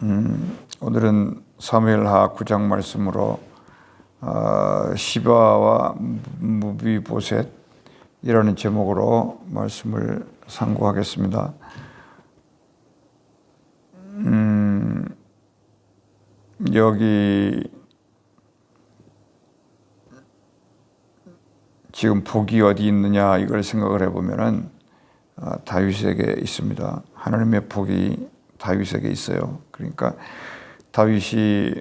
오늘은 사무엘하 9장 말씀으로 시바와 무비보셋이라는 제목으로 말씀을 상고하겠습니다. 여기 지금 복이 어디 있느냐 이걸 생각을 해보면은 다윗에게 있습니다. 하나님의 복이 다윗에게 있어요. 그러니까 다윗이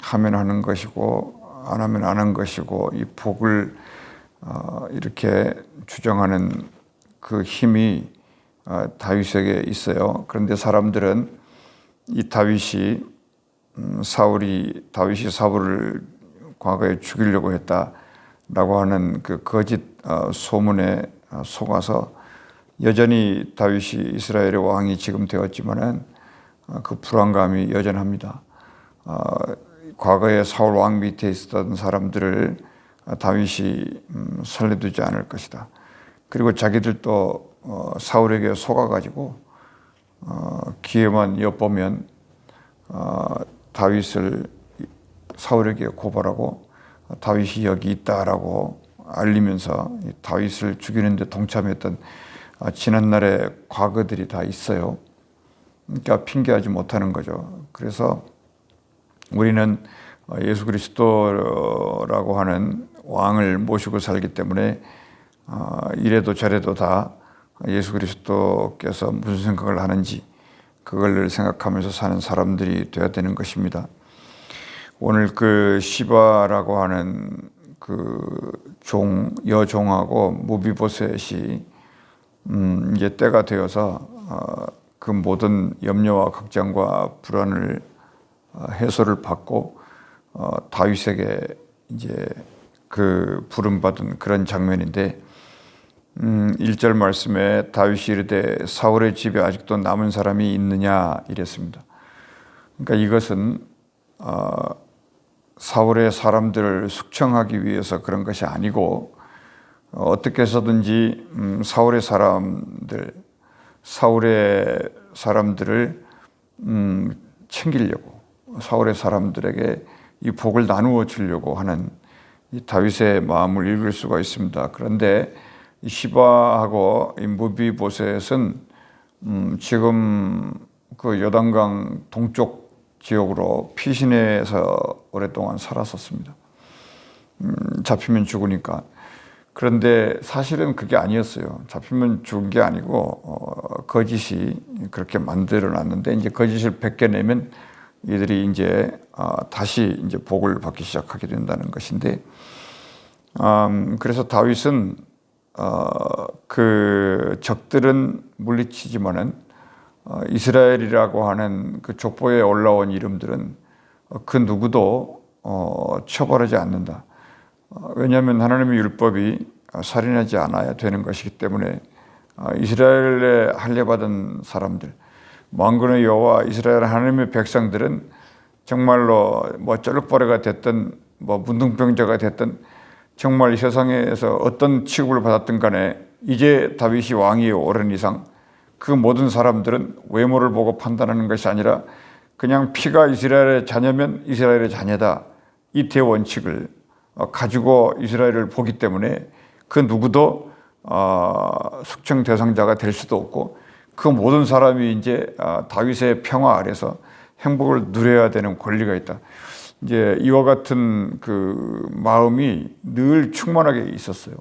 하면 하는 것이고 안 하면 안 한 것이고 이 복을 이렇게 주장하는 그 힘이 다윗에게 있어요. 그런데 사람들은 이 다윗이 사울을 과거에 죽이려고 했다라고 하는 그 거짓 소문에 속아서 여전히 다윗이 이스라엘의 왕이 지금 되었지만은 그 불안감이 여전합니다. 과거에 사울 왕 밑에 있었던 사람들을 다윗이 살려두지 않을 것이다. 그리고 자기들도 사울에게 속아가지고 기회만 엿보면 다윗을 사울에게 고발하고 다윗이 여기 있다라고 알리면서 다윗을 죽이는 데 동참했던 지난날의 과거들이 다 있어요. 그러니까 핑계하지 못하는 거죠. 그래서 우리는 예수 그리스도라고 하는 왕을 모시고 살기 때문에 이래도 저래도 다 예수 그리스도께서 무슨 생각을 하는지 그걸 생각하면서 사는 사람들이 되어야 되는 것입니다. 오늘 그 시바라고 하는 그 여종하고 무비보셋이 이제 때가 되어서 그 모든 염려와 걱정과 불안을 해소를 받고 다윗에게 이제 그 부름받은 그런 장면인데 1절 말씀에 다윗이 이르되 사울의 집에 아직도 남은 사람이 있느냐 이랬습니다. 그러니까 이것은 사울의 사람들을 숙청하기 위해서 그런 것이 아니고 어떻게 해서든지 사울의 사람들을 챙기려고 사울의 사람들에게 이 복을 나누어 주려고 하는 이 다윗의 마음을 읽을 수가 있습니다. 그런데 이 시바하고 이 무비보셋은 지금 그 요단강 동쪽 지역으로 피신해서 오랫동안 살았었습니다. 잡히면 죽으니까. 그런데 사실은 그게 아니었어요. 잡히면 죽은 게 아니고 거짓이 그렇게 만들어 놨는데 이제 거짓을 벗겨내면 이들이 이제 다시 이제 복을 받기 시작하게 된다는 것인데 그래서 다윗은 그 적들은 물리치지만은 이스라엘이라고 하는 그 족보에 올라온 이름들은 그 누구도 처벌하지 않는다. 왜냐하면 하나님의 율법이 살인하지 않아야 되는 것이기 때문에 이스라엘에 할례받은 사람들, 만군의 여호와 이스라엘 하나님의 백성들은 정말로 뭐 쩔룩버레가 됐든 뭐 문둥병자가 됐든 정말 이 세상에서 어떤 취급을 받았든 간에 이제 다윗이 왕위에 오른 이상 그 모든 사람들은 외모를 보고 판단하는 것이 아니라 그냥 피가 이스라엘의 자녀면 이스라엘의 자녀다. 이 대원칙을 가지고 이스라엘을 보기 때문에 그 누구도 숙청 대상자가 될 수도 없고 그 모든 사람이 이제 다윗의 평화 아래서 행복을 누려야 되는 권리가 있다. 이제 이와 같은 그 마음이 늘 충만하게 있었어요.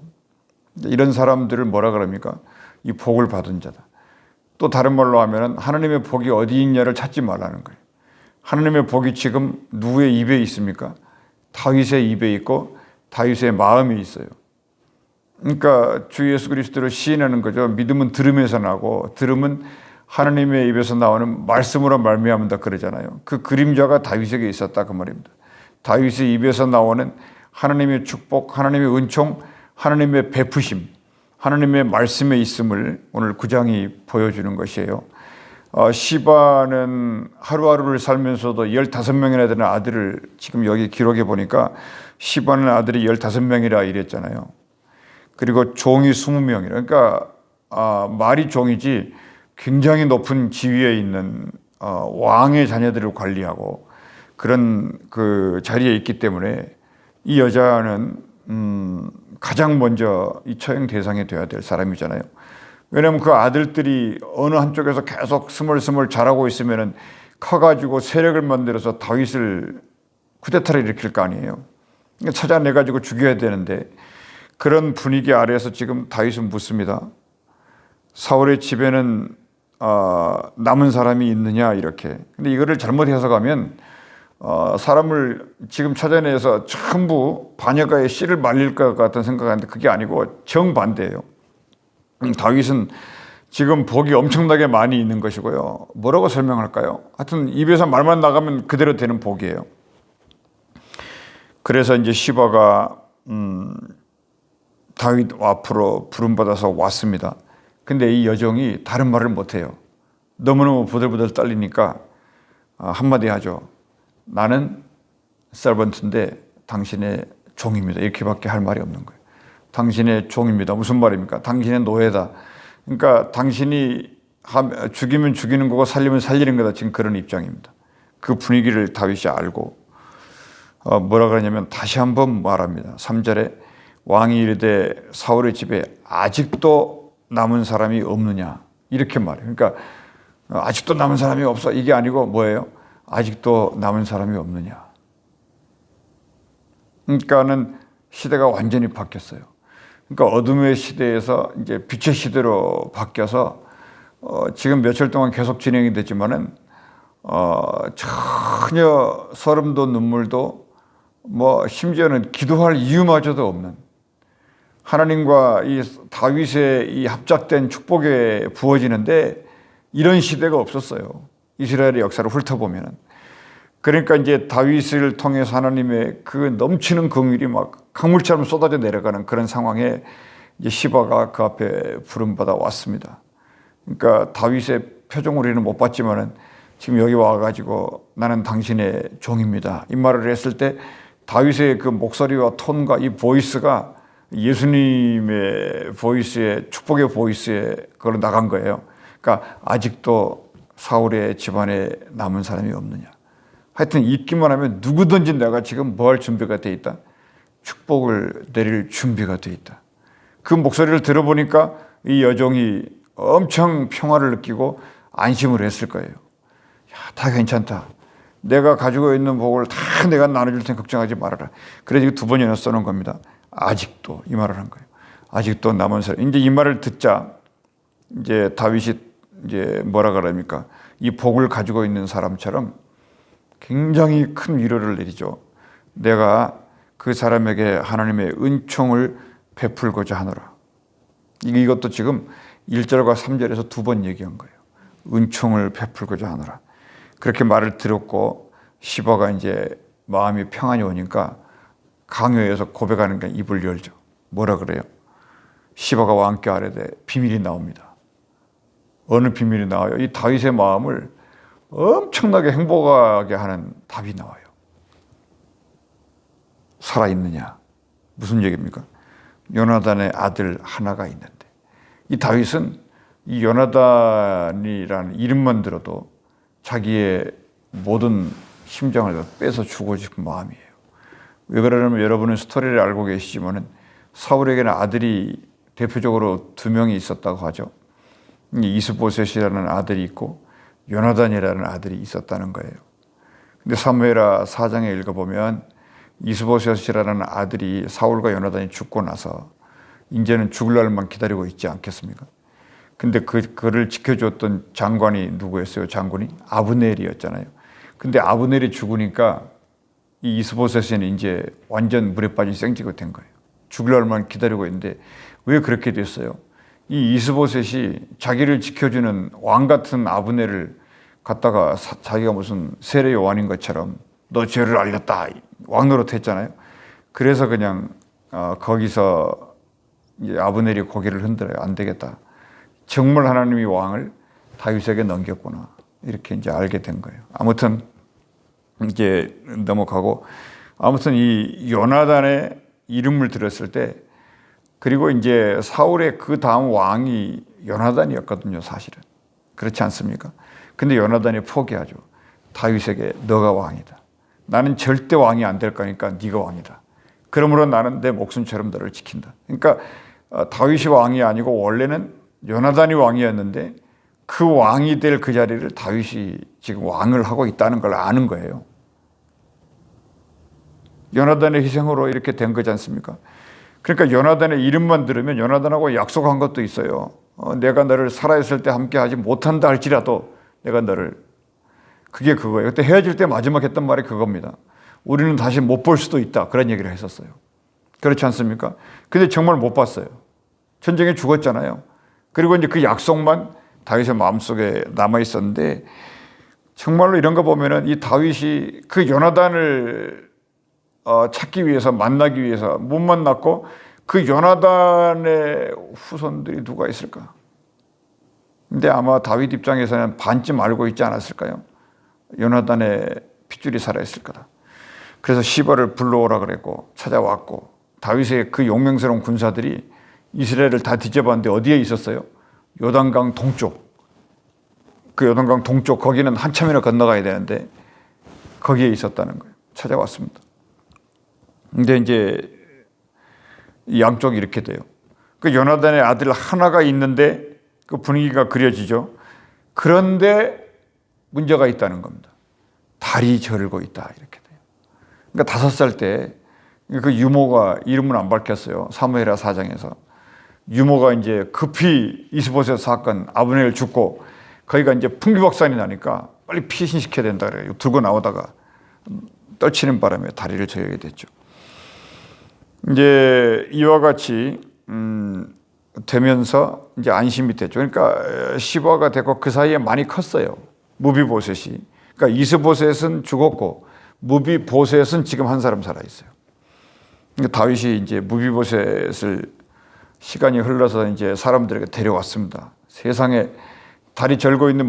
이런 사람들을 뭐라 그럽니까? 이 복을 받은 자다. 또 다른 말로 하면은 하나님의 복이 어디 있냐를 찾지 말라는 거예요. 하나님의 복이 지금 누구의 입에 있습니까? 다윗의 입에 있고 다윗의 마음이 있어요. 그러니까 주 예수 그리스도를 시인하는 거죠. 믿음은 들음에서 나고 들음은 하나님의 입에서 나오는 말씀으로 말미암는다 그러잖아요. 그 그림자가 다윗에게 있었다 그 말입니다. 다윗의 입에서 나오는 하나님의 축복, 하나님의 은총, 하나님의 베푸심, 하나님의 말씀에 있음을 오늘 9장이 보여주는 것이에요. 시바는 하루하루를 살면서도 15명이나 되는 아들을 지금 여기 기록해 보니까 시바는 아들이 15명이라 이랬잖아요. 그리고 종이 20명이라. 그러니까 말이 종이지 굉장히 높은 지위에 있는 왕의 자녀들을 관리하고 그런 그 자리에 있기 때문에 이 여자는 가장 먼저 이 처형 대상이 되어야 될 사람이잖아요. 왜냐하면 그 아들들이 어느 한쪽에서 계속 스멀스멀 자라고 있으면은 커가지고 세력을 만들어서 다윗을 쿠데타를 일으킬 거 아니에요. 찾아내가지고 죽여야 되는데 그런 분위기 아래에서 지금 다윗은 묻습니다. 사울의 집에는 남은 사람이 있느냐 이렇게. 근데 이거를 잘못 해석하면 사람을 지금 찾아내서 전부 바녀가의 씨를 말릴 것 같은 생각하는데 그게 아니고 정반대예요. 다윗은 지금 복이 엄청나게 많이 있는 것이고요. 뭐라고 설명할까요? 하여튼 입에서 말만 나가면 그대로 되는 복이에요. 그래서 이제 시바가 다윗 앞으로 부름받아서 왔습니다. 근데 이 여종이 다른 말을 못해요. 너무너무 부들부들 떨리니까 한마디 하죠. 나는 서번트인데 당신의 종입니다. 이렇게밖에 할 말이 없는 거예요. 당신의 종입니다. 무슨 말입니까? 당신의 노예다. 그러니까 당신이 죽이면 죽이는 거고 살리면 살리는 거다. 지금 그런 입장입니다. 그 분위기를 다윗이 알고 뭐라 그러냐면 다시 한번 말합니다. 3절에 왕이 이르되 사울의 집에 아직도 남은 사람이 없느냐 이렇게 말해요. 그러니까 아직도 남은 사람이 없어 이게 아니고 뭐예요? 아직도 남은 사람이 없느냐. 그러니까는 시대가 완전히 바뀌었어요. 그러니까 어둠의 시대에서 이제 빛의 시대로 바뀌어서 지금 며칠 동안 계속 진행이 됐지만은 전혀 소름도 눈물도 뭐 심지어는 기도할 이유마저도 없는 하나님과 이 다윗의 이 합작된 축복에 부어지는데 이런 시대가 없었어요. 이스라엘의 역사를 훑어보면은. 그러니까 이제 다윗을 통해서 하나님의 그 넘치는 긍휼이 막 강물처럼 쏟아져 내려가는 그런 상황에 이제 시바가 그 앞에 부름받아 왔습니다. 그러니까 다윗의 표정을 우리는 못 봤지만은 지금 여기 와가지고 나는 당신의 종입니다. 이 말을 했을 때 다윗의 그 목소리와 톤과 이 보이스가 예수님의 보이스에 축복의 보이스에 그걸로 나간 거예요. 그러니까 아직도 사울의 집안에 남은 사람이 없느냐. 하여튼 있기만 하면 누구든지 내가 지금 뭐 할 준비가 돼 있다. 축복을 내릴 준비가 돼 있다. 그 목소리를 들어보니까 이 여종이 엄청 평화를 느끼고 안심을 했을 거예요. 야, 다 괜찮다. 내가 가지고 있는 복을 다 내가 나눠줄 테니 걱정하지 말아라. 그래서 두 번이나 써놓은 겁니다. 아직도 이 말을 한 거예요. 아직도 남은 사람. 이제 이 말을 듣자 이제 다윗이 이제 뭐라 그럽니까? 이 복을 가지고 있는 사람처럼 굉장히 큰 위로를 내리죠. 내가 그 사람에게 하나님의 은총을 베풀고자 하노라. 이것도 지금 1절과 3절에서 두 번 얘기한 거예요. 은총을 베풀고자 하노라. 그렇게 말을 들었고 시바가 이제 마음이 평안이 오니까 강요해서 고백하는 게 입을 열죠. 뭐라 그래요? 시바가 왕께 아뢰되 비밀이 나옵니다. 어느 비밀이 나와요? 이 다윗의 마음을 엄청나게 행복하게 하는 답이 나와요. 살아있느냐? 무슨 얘기입니까? 요나단의 아들 하나가 있는데 이 다윗은 이 요나단이라는 이름만 들어도 자기의 모든 심장을 빼서 주고 싶은 마음이에요. 왜 그러냐면 여러분은 스토리를 알고 계시지만은 사울에게는 아들이 대표적으로 두 명이 있었다고 하죠. 이스보셋이라는 아들이 있고 요나단이라는 아들이 있었다는 거예요. 근데 사무엘하 4장에 읽어보면 이스보셋이라는 아들이 사울과 요나단이 죽고 나서 이제는 죽을 날만 기다리고 있지 않겠습니까? 근데 그를 지켜줬던 장관이 누구였어요? 장군이 아브넬이었잖아요. 근데 아브넬이 죽으니까 이 이스보셋은 이제 완전 물에 빠진 생쥐가 된 거예요. 죽을 날만 기다리고 있는데 왜 그렇게 됐어요? 이 이스보셋이 자기를 지켜주는 왕 같은 아브넬을 갖다가 자기가 무슨 세례 요한인 것처럼 너 죄를 알렸다 왕 노릇했잖아요. 그래서 그냥 거기서 이제 아브넬이 고개를 흔들어요. 안 되겠다. 정말 하나님이 왕을 다윗에게 넘겼구나. 이렇게 이제 알게 된 거예요. 아무튼 이제 넘어가고 아무튼 이 요나단의 이름을 들었을 때 그리고 이제 사울의 그 다음 왕이 요나단이었거든요, 사실은. 그렇지 않습니까? 근데 요나단이 포기하죠. 다윗에게 너가 왕이다. 나는 절대 왕이 안 될 거니까 네가 왕이다. 그러므로 나는 내 목숨처럼 너를 지킨다. 그러니까 다윗이 왕이 아니고 원래는 요나단이 왕이었는데 그 왕이 될 그 자리를 다윗이 지금 왕을 하고 있다는 걸 아는 거예요. 요나단의 희생으로 이렇게 된 거지 않습니까? 그러니까 요나단의 이름만 들으면 요나단하고 약속한 것도 있어요. 내가 너를 살아있을 때 함께 하지 못한다 할지라도 내가 너를, 그게 그거예요. 그때 헤어질 때 마지막 했던 말이 그겁니다. 우리는 다시 못 볼 수도 있다. 그런 얘기를 했었어요. 그렇지 않습니까? 근데 정말 못 봤어요. 전쟁에 죽었잖아요. 그리고 이제 그 약속만 다윗의 마음속에 남아 있었는데, 정말로 이런 거 보면은 이 다윗이 그 요나단을 찾기 위해서, 만나기 위해서 못 만났고, 그 요나단의 후손들이 누가 있을까? 근데 아마 다윗 입장에서는 반쯤 알고 있지 않았을까요? 요나단의 핏줄이 살아있을 거다. 그래서 시바를 불러오라 그랬고 찾아왔고, 다윗의 그 용맹스러운 군사들이 이스라엘을 다 뒤져봤는데 어디에 있었어요? 요단강 동쪽. 그 요단강 동쪽, 거기는 한참이나 건너가야 되는데 거기에 있었다는 거예요. 찾아왔습니다. 근데 이제 양쪽이 이렇게 돼요. 그 요나단의 아들 하나가 있는데 그 분위기가 그려지죠. 그런데 문제가 있다는 겁니다. 달이 절고 있다, 이렇게 돼요. 그러니까 5살 때 그 유모가, 이름은 안 밝혔어요. 사무엘하 4장에서 유모가 이제 급히 이스보셋 사건, 아브넬 죽고 거기가 이제 풍비박산이 나니까 빨리 피신시켜야 된다 그래요. 들고 나오다가 떨치는 바람에 다리를 저리게 됐죠. 이제 이와 같이 되면서 이제 안심이 됐죠. 그러니까 시바가 됐고 그 사이에 많이 컸어요. 무비보셋이. 그러니까 이스보셋은 죽었고 무비보셋은 지금 한 사람 살아 있어요. 그러니까 다윗이 이제 무비보셋을, 시간이 흘러서 이제 사람들에게 데려왔습니다. 세상에 다리 절고 있는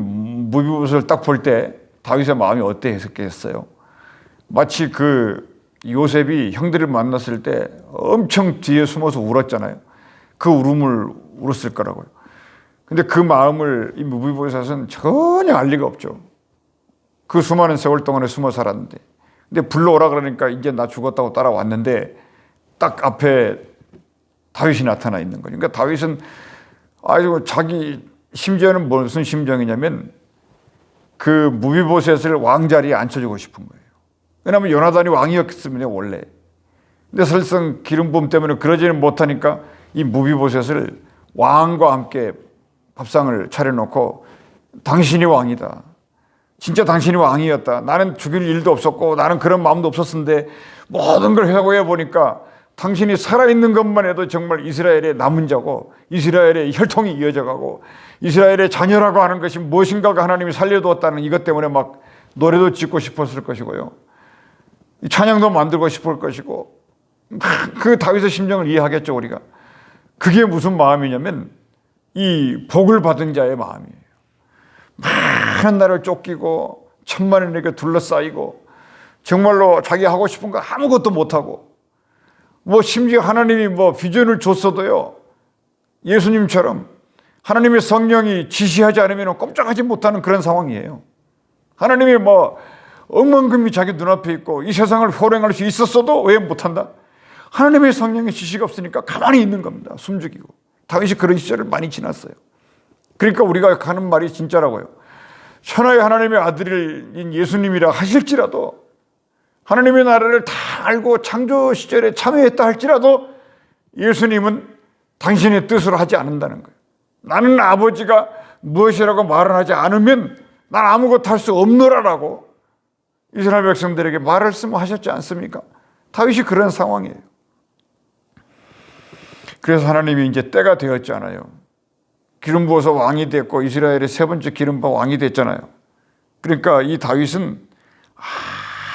무비보셋을 딱 볼 때 다윗의 마음이 어땠겠어요? 마치 그 요셉이 형들을 만났을 때 엄청 뒤에 숨어서 울었잖아요. 그 울음을 울었을 거라고요. 근데 그 마음을 이 무비보셋은 전혀 알 리가 없죠. 그 수많은 세월 동안에 숨어 살았는데. 근데 불러오라 그러니까 이제 나 죽었다고 따라왔는데 딱 앞에 다윗이 나타나 있는 거예요. 그러니까 다윗은 아주 자기, 심지어는 무슨 심정이냐면 그 무비보셋을 왕자리에 앉혀주고 싶은 거예요. 왜냐하면 요나단이 왕이었습니다, 원래. 근데 설령 기름 부음 때문에 그러지는 못하니까 이 무비보셋을 왕과 함께 밥상을 차려놓고 당신이 왕이다. 진짜 당신이 왕이었다. 나는 죽일 일도 없었고 나는 그런 마음도 없었는데 모든 걸 회고해 보니까 당신이 살아있는 것만 해도 정말 이스라엘의 남은 자고 이스라엘의 혈통이 이어져가고 이스라엘의 자녀라고 하는 것이 무엇인가가 하나님이 살려두었다는 이것 때문에 막 노래도 짓고 싶었을 것이고요. 찬양도 만들고 싶을 것이고, 그 다윗의 심정을 이해하겠죠, 우리가. 그게 무슨 마음이냐면 이 복을 받은 자의 마음이에요. 많은 나를 쫓기고 천만인에게 둘러싸이고 정말로 자기 하고 싶은 거 아무것도 못하고, 뭐 심지어 하나님이 뭐 비전을 줬어도요, 예수님처럼 하나님의 성령이 지시하지 않으면 꼼짝하지 못하는 그런 상황이에요. 하나님이 뭐 억만금이 자기 눈앞에 있고 이 세상을 호령할 수 있었어도 왜 못한다? 하나님의 성령의 지시가 없으니까 가만히 있는 겁니다. 숨죽이고. 다윗이 그런 시절을 많이 지났어요. 그러니까 우리가 하는 말이 진짜라고요. 천하의 하나님의 아들인 예수님이라 하실지라도, 하나님의 나라를 다 알고 창조 시절에 참여했다 할지라도 예수님은 당신의 뜻으로 하지 않는다는 거예요. 나는 아버지가 무엇이라고 말을 하지 않으면 난 아무것도 할 수 없노라라고 이스라엘 백성들에게 말씀하셨지 않습니까? 다윗이 그런 상황이에요. 그래서 하나님이 이제 때가 되었잖아요. 기름 부어서 왕이 됐고 이스라엘의 세 번째 기름 부어 왕이 됐잖아요. 그러니까 이 다윗은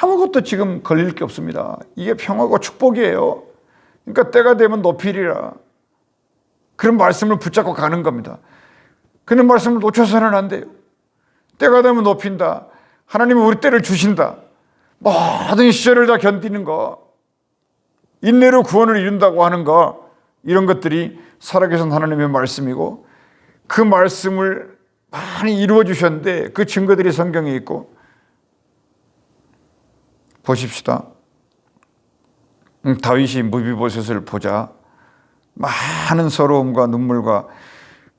아무것도 지금 걸릴 게 없습니다. 이게 평화고 축복이에요. 그러니까 때가 되면 높이리라. 그런 말씀을 붙잡고 가는 겁니다. 그런 말씀을 놓쳐서는 안 돼요. 때가 되면 높인다. 하나님이 우리 때를 주신다. 모든 시절을 다 견디는 거, 인내로 구원을 이룬다고 하는 거, 이런 것들이 살아계신 하나님의 말씀이고 그 말씀을 많이 이루어 주셨는데 그 증거들이 성경에 있고 보십시다. 다윗이 무비보셋을 보자 많은 서러움과 눈물과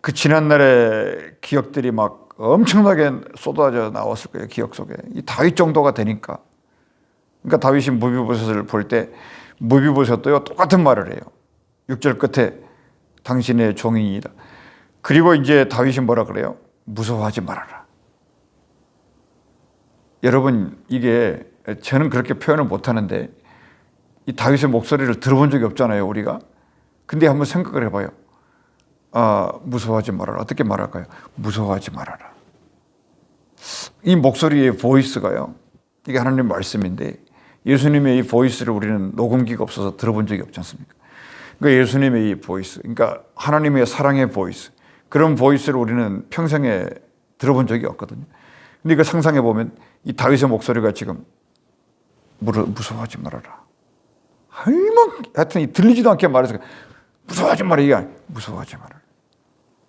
그 지난날의 기억들이 막 엄청나게 쏟아져 나왔을 거예요. 기억 속에. 이 다윗 정도가 되니까. 그러니까 다윗이 무비보셋을 볼 때 무비보셋도요 똑같은 말을 해요. 6절 끝에 당신의 종이니이다. 그리고 이제 다윗이 뭐라 그래요? 무서워하지 말아라. 여러분, 이게 저는 그렇게 표현을 못하는데 이 다윗의 목소리를 들어본 적이 없잖아요, 우리가. 근데 한번 생각을 해봐요. 무서워하지 말아라. 어떻게 말할까요? 무서워하지 말아라. 이 목소리의 보이스가요, 이게 하나님 말씀인데 예수님의 이 보이스를 우리는 녹음기가 없어서 들어본 적이 없지 않습니까? 그러니까 예수님의 이 보이스, 그러니까 하나님의 사랑의 보이스, 그런 보이스를 우리는 평생에 들어본 적이 없거든요. 근데 이거 상상해 보면 이 다윗의 목소리가 지금 무서워하지 말아라. 하여튼 들리지도 않게 말해서 무서워하지 말아라. 이게 아니야. 무서워하지 말아라.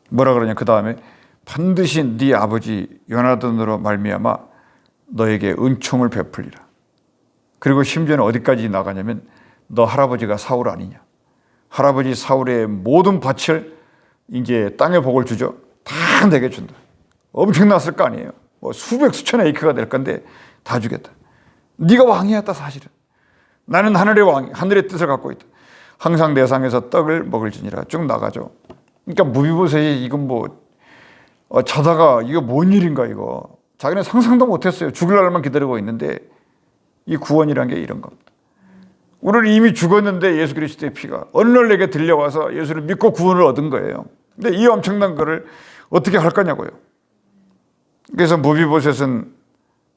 뭐라 그러냐? 그 다음에 반드시 네 아버지 요나단으로 말미암아 너에게 은총을 베풀리라. 그리고 심지어는 어디까지 나가냐면 너 할아버지가 사울 아니냐? 할아버지 사울의 모든 밭을 이제 땅에 복을 주죠. 다 내게 준다. 엄청났을 거 아니에요. 뭐 수백 수천의 에이크가 될 건데 다 주겠다. 네가 왕이었다 사실은. 나는 하늘의 왕, 하늘의 뜻을 갖고 있다. 항상 내 상에서 떡을 먹을지니라. 쭉 나가죠. 그러니까 무비보셋이 이건 뭐 자다가 이거 뭔 일인가 이거. 자기는 상상도 못했어요. 죽을 날만 기다리고 있는데 이 구원이란 게 이런 겁니다. 우리는 이미 죽었는데 예수 그리스도의 피가 어느 날 내게 들려와서 예수를 믿고 구원을 얻은 거예요. 근데 이 엄청난 거를 어떻게 할 거냐고요. 그래서 무비보셋은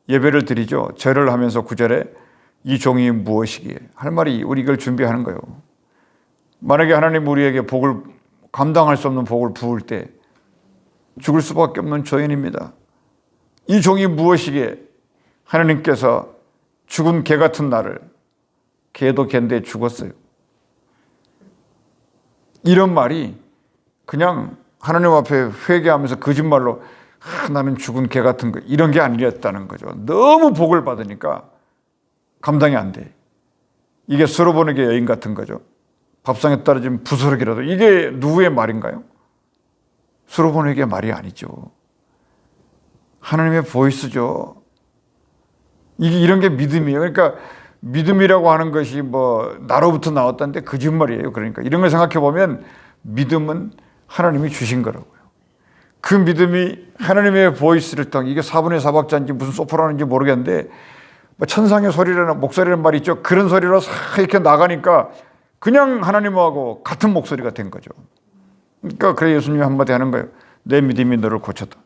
예배를 드리죠. 절을 하면서 9절에 이 종이 무엇이기에 할 말이 우리 이걸 준비하는 거예요. 만약에 하나님 우리에게 복을 감당할 수 없는 복을 부을 때 죽을 수밖에 없는 죄인입니다. 이 종이 무엇이기에 하나님께서 죽은 개 같은 나를, 개도 개인데 죽었어요. 이런 말이 그냥 하나님 앞에 회개하면서 거짓말로 나는 죽은 개 같은 거 이런 게 아니었다는 거죠. 너무 복을 받으니까 감당이 안 돼. 이게 수로보내게 여인 같은 거죠. 밥상에 떨어진 부스러기라도 이게 누구의 말인가요? 수로보내게 말이 아니죠. 하나님의 보이스죠. 이런 게 믿음이에요. 그러니까 믿음이라고 하는 것이 뭐 나로부터 나왔다는데 거짓말이에요. 그러니까 이런 걸 생각해 보면 믿음은 하나님이 주신 거라고요. 그 믿음이 하나님의 보이스를 통해 이게 4분의 4박자인지 무슨 소프라노인지 모르겠는데 뭐 천상의 소리라는 목소리라는 말이 있죠. 그런 소리로 싹 이렇게 나가니까 그냥 하나님하고 같은 목소리가 된 거죠. 그러니까 그래 예수님이 한마디 하는 거예요. 내 믿음이 너를 고쳤다.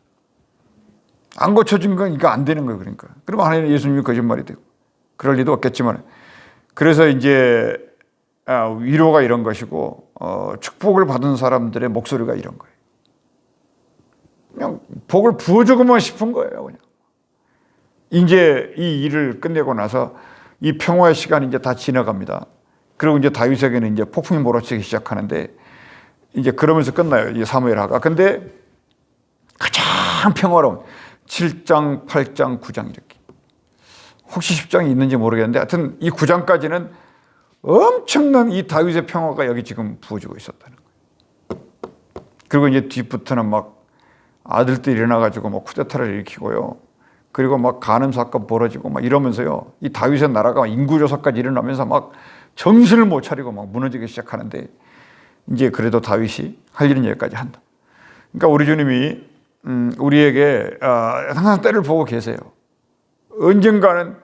안 고쳐진 건 이거 안 되는 거예요. 그러니까. 그러면 하나님 예수님이 거짓말이 되고 그럴 리도 없겠지만 그래서 이제 위로가 이런 것이고 축복을 받은 사람들의 목소리가 이런 거예요. 그냥 복을 부어주고만 싶은 거예요. 그냥. 이제 이 일을 끝내고 나서 이 평화의 시간이 이제 다 지나갑니다. 그리고 이제 다윗에게는 이제 폭풍이 몰아치기 시작하는데 이제 그러면서 끝나요. 이 사무엘하가. 근데 가장 평화로운 7장, 8장, 9장 이렇게. 혹시 10장이 있는지 모르겠는데 하여튼 이 9장까지는 엄청난 이 다윗의 평화가 여기 지금 부어지고 있었다는 거예요. 그리고 이제 뒤부터는 막 아들들이 일어나가지고 막 쿠데타를 일으키고요. 그리고 막 간음 사건 벌어지고 막 이러면서요. 이 다윗의 나라가 인구조사까지 일어나면서 막 정신을 못 차리고 막 무너지기 시작하는데 이제 그래도 다윗이 할 일은 여기까지 한다. 그러니까 우리 주님이 우리에게 항상 때를 보고 계세요. 언젠가는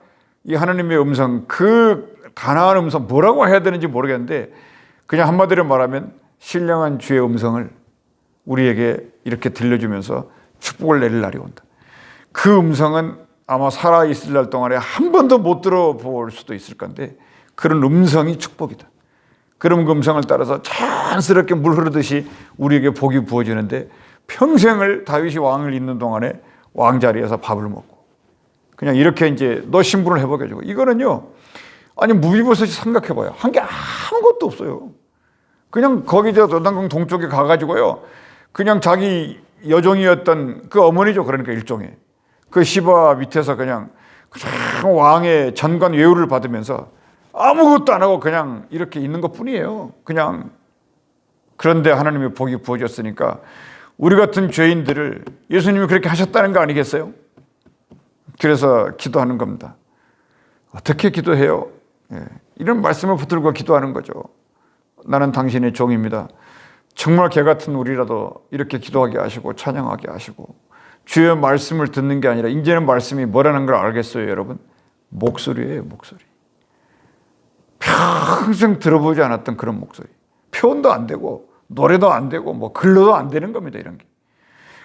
이 하나님의 음성, 그 단아한 음성 뭐라고 해야 되는지 모르겠는데 그냥 한마디로 말하면 신령한 주의 음성을 우리에게 이렇게 들려주면서 축복을 내릴 날이 온다. 그 음성은 아마 살아있을 날 동안에 한 번도 못 들어볼 수도 있을 건데 그런 음성이 축복이다. 그런 그 음성을 따라서 자연스럽게 물 흐르듯이 우리에게 복이 부어지는데 평생을 다윗이 왕을 잇는 동안에 왕자리에서 밥을 먹고 그냥 이렇게 이제 너 신분을 회복해주고 이거는요. 아니 무비보셋이 생각해봐요. 한 게 아무것도 없어요. 그냥 거기 저 요단강 동쪽에 가가지고요. 그냥 자기 여종이었던 그 어머니죠. 그러니까 일종의 그 시바 밑에서 그냥 왕의 전관 외우를 받으면서 아무것도 안 하고 그냥 이렇게 있는 것 뿐이에요. 그냥. 그런데 하나님의 복이 부어졌으니까 우리 같은 죄인들을 예수님이 그렇게 하셨다는 거 아니겠어요? 그래서 기도하는 겁니다. 어떻게 기도해요? 이런 말씀을 붙들고 기도하는 거죠. 나는 당신의 종입니다. 정말 개 같은 우리라도 이렇게 기도하게 하시고 찬양하게 하시고 주의 말씀을 듣는 게 아니라 이제는 말씀이 뭐라는 걸 알겠어요, 여러분? 목소리예요, 목소리. 평생 들어보지 않았던 그런 목소리. 표현도 안 되고 노래도 안 되고 뭐 글로도 안 되는 겁니다, 이런 게.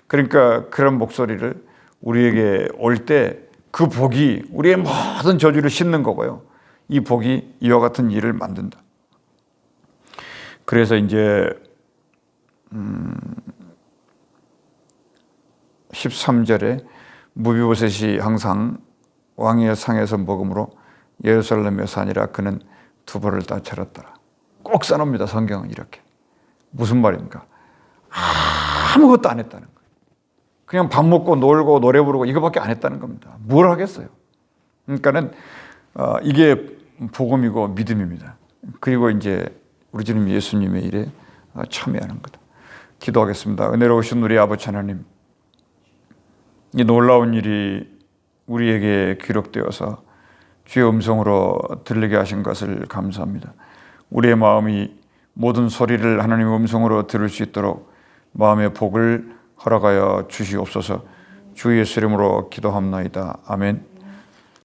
그러니까 그런 목소리를 우리에게 올 때 그 복이 우리의 모든 저주를 씻는 거고요. 이 복이 이와 같은 일을 만든다. 그래서 이제 13절에 무비보셋이 항상 왕의 상에서 먹음으로 예루살렘에 사니라 그는 두벌을 다 차렸더라. 꼭 써놓습니다. 성경은 이렇게. 무슨 말입니까? 아무것도 안 했다는 거예요. 그냥 밥 먹고 놀고 노래 부르고 이거밖에 안 했다는 겁니다. 뭘 하겠어요? 그러니까는 이게 복음이고 믿음입니다. 그리고 이제 우리 주님 예수님의 일에 참여하는 거다. 기도하겠습니다. 은혜로우신 우리 아버지 하나님, 이 놀라운 일이 우리에게 기록되어서 주의 음성으로 들리게 하신 것을 감사합니다. 우리의 마음이 모든 소리를 하나님의 음성으로 들을 수 있도록 마음의 복을 허락하여 주시옵소서. 주 예수 이름으로 기도합나이다. 아멘.